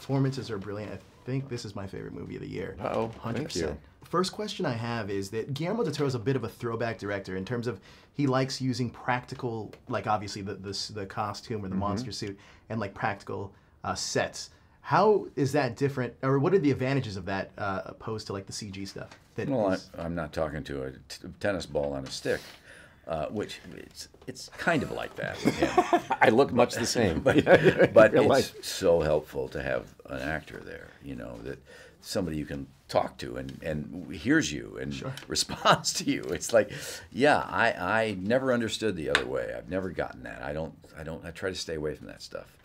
performances are brilliant. I think this is my favorite movie of the year. Uh-oh, 100%. thank you. First question I have is that Guillermo del Toro is a bit of a throwback director in terms of he likes using practical, like obviously the costume or the monster suit, and like practical sets. How is that different, or what are the advantages of that opposed to like the CG stuff? Well, I'm not talking to a tennis ball on a stick, which it's kind of like that with him. I look much the same. but it's so helpful to have an actor there, you know, that somebody you can talk to and hears you and responds to you. It's like, yeah, I never understood the other way. I've never gotten that. I try to stay away from that stuff.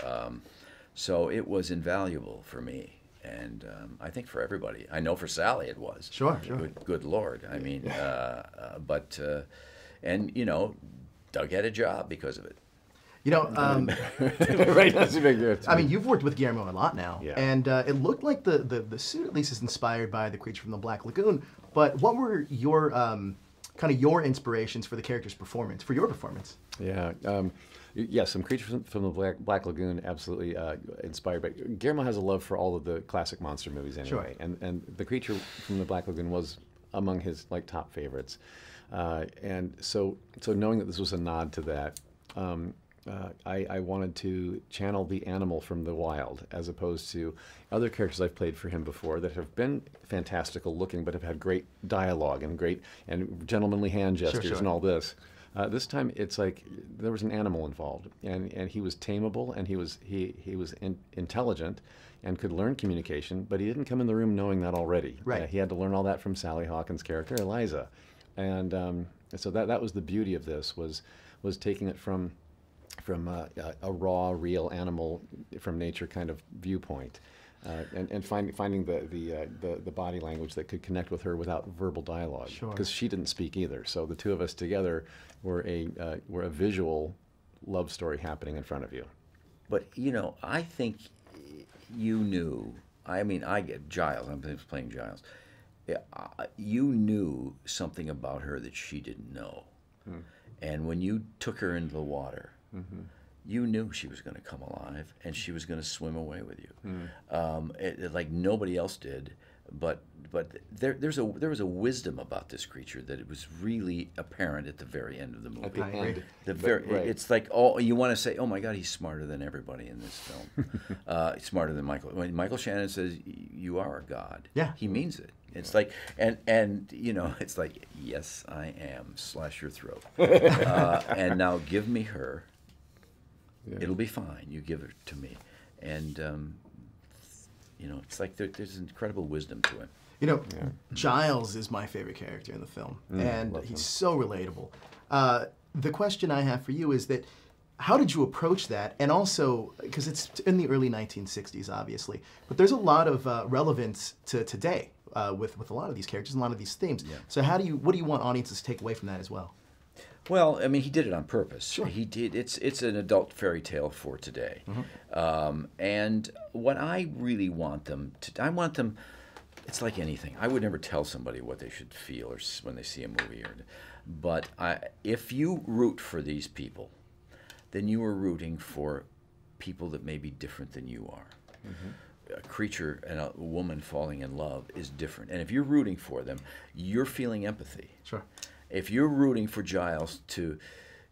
So it was invaluable for me, and I think for everybody. I know for Sally it was. Sure. Good Lord. I mean, and you know, Doug had a job because of it. You know, right? That's a big difference. I mean, you've worked with Guillermo a lot now, Yeah. and it looked like the suit at least is inspired by the creature from the Black Lagoon. But what were your kind of your inspirations for the character's performance, for your performance? Yeah. Yes, some creatures from the Black Lagoon, absolutely inspired. But Guillermo has a love for all of the classic monster movies anyway, and the creature from the Black Lagoon was among his like top favorites. And so knowing that this was a nod to that, I wanted to channel the animal from the wild, as opposed to other characters I've played for him before that have been fantastical looking, but have had great dialogue and great and gentlemanly hand gestures and all this. This time it's like there was an animal involved, and he was tameable, and he was intelligent and could learn communication, but he didn't come in the room knowing that already. Right. He had to learn all that from Sally Hawkins' character Eliza, and so that was the beauty of this, was taking it from a raw, real animal from nature kind of viewpoint, and finding the body language that could connect with her without verbal dialogue, because she didn't speak either. So the two of us together were a visual love story happening in front of you. But you know, I think you knew. I mean, I get Giles. I'm playing Giles. You knew something about her that she didn't know, and when you took her into the water. You knew she was going to come alive, and she was going to swim away with you, like nobody else did. But there was a wisdom about this creature that it was really apparent at the very end of the movie. At the end, It's like, oh, you want to say, oh my God, he's smarter than everybody in this film. Smarter than Michael. When Michael Shannon says you are a god, he means it. It's like, and you know, it's like, yes, I am. Slash your throat, and now give me her. It'll be fine. You give it to me, and you know, it's like there's incredible wisdom to him. You know, Giles is my favorite character in the film, and he's so relatable. The question I have for you is that, how did you approach that? And also, because it's in the early 1960s, obviously, but there's a lot of relevance to today with a lot of these characters and a lot of these themes. So what do you want audiences to take away from that as well? Well, I mean, he did it on purpose. Sure. He did. It's an adult fairy tale for today, and what I really want them to, I want them. It's like anything. I would never tell somebody what they should feel or when they see a movie, but if you root for these people, then you are rooting for people that may be different than you are. A creature and a woman falling in love is different, and if you're rooting for them, you're feeling empathy. Sure. If you're rooting for Giles to,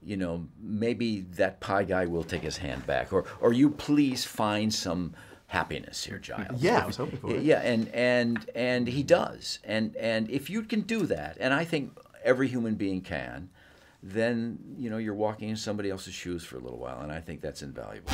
you know, maybe that pie guy will take his hand back, or you please find some happiness here, Giles. Yeah, I was hoping for it. Yeah, and he does, and if you can do that, and I think every human being can, then you know you're walking in somebody else's shoes for a little while, and I think that's invaluable.